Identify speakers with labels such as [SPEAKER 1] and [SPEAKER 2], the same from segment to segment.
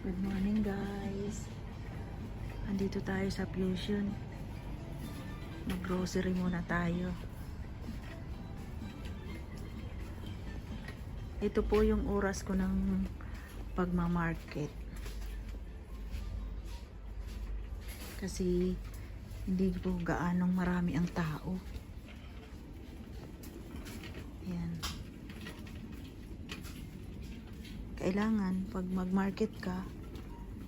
[SPEAKER 1] Good morning guys. Andito tayo sa Fusion. Mag-grocery muna tayo. Ito po yung oras ko ng pagmamarket. Kasi hindi po gaanong marami ang tao. Ayan. Kailangan pag mag-market ka,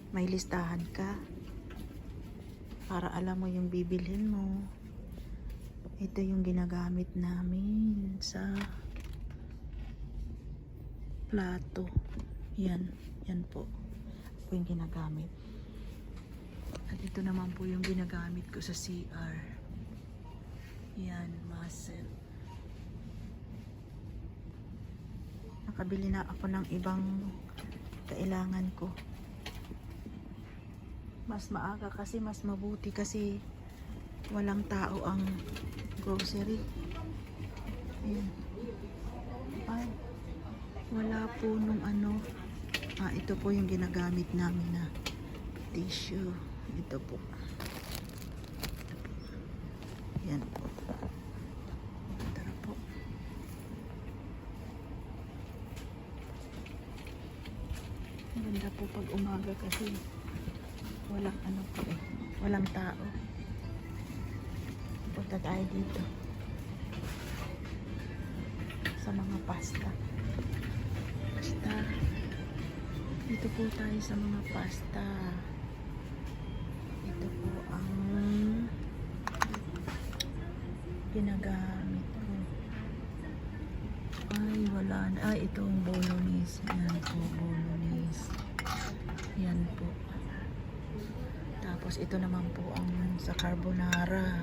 [SPEAKER 1] may listahan ka para alam mo yung bibilhin mo. Ito yung ginagamit namin sa plato. Yan po. Ito yung ginagamit. At ito naman po yung ginagamit ko sa CR. Yan, mussel. Nakabili na ako ng ibang kailangan ko. Mas maaga kasi mas mabuti kasi walang tao ang grocery. Ayan. Ay, wala po nung ano. Ito po yung ginagamit namin na tissue. Ito po. Yan po. Tara po. Maganda po pag umaga kasi walang ano po eh. Walang tao. Punta tayo dito. Sa mga pasta. Dito po tayo sa mga pasta. Ito po ang ginagamit ko. Ay, wala na. Ay, itong bolognese. Yan po, bolognese. Yan po. Tapos ito naman po ang sa carbonara.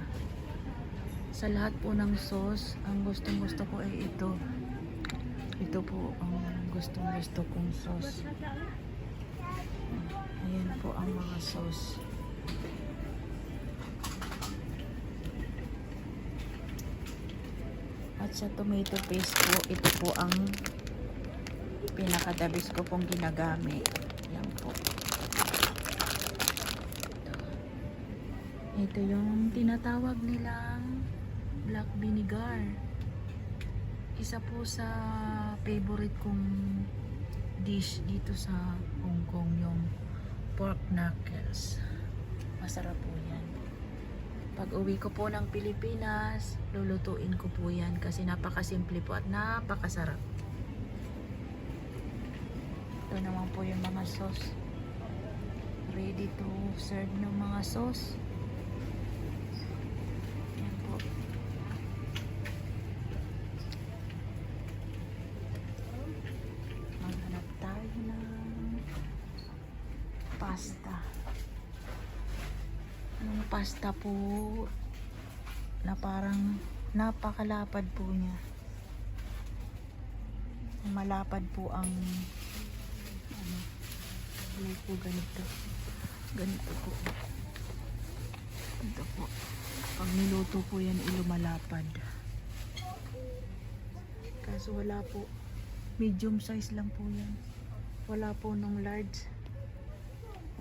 [SPEAKER 1] Sa lahat po ng sauce, ang gustong-gusto ko ay ito. Ito po ang gustong-gusto kong sauce. Ayan po ang mga sauce. At sa tomato paste po, ito po ang pinakadabis ko pong ginagamit. Yan po. Ito yung tinatawag nilang black vinegar. Isa po sa favorite kong dish dito sa Hong Kong, yung pork knuckles. Masarap po yan. Pag uwi ko po ng Pilipinas, lulutuin ko po yan kasi napakasimple po at napakasarap. Ito naman po yung mga sauce. Ready to serve ng mga sauce. Yan po. Maghanap tayo ng pasta. Yung pasta po na parang napakalapad po niya. Malapad po ang ano po ganito po. Ito po. Pag niluto po yan, ilumalapad. Kaso wala po. Medium size lang po yan. Wala po nung large.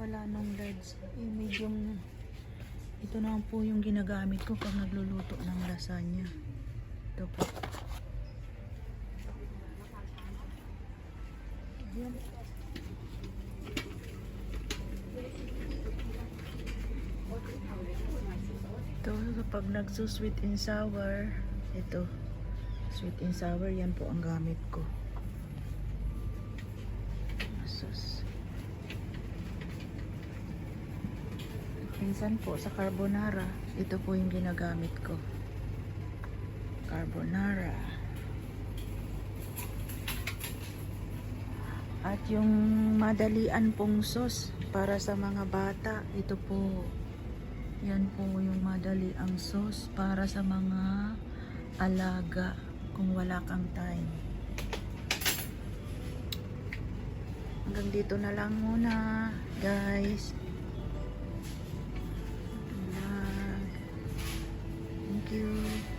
[SPEAKER 1] Wala nung large. Medium. Ito na po yung ginagamit ko pag nagluluto ng lasagna. Ito po. Ayan. Ito kapag nagsusweet and sour, ito. Sweet and sour, yan po ang gamit ko. Sus. Minsan po sa carbonara, ito po yung ginagamit ko. Carbonara. At yung madalian pong sauce para sa mga bata, ito po. Yan po yung madaliang sauce para sa mga alaga kung wala kang time. Hanggang dito na lang muna, guys.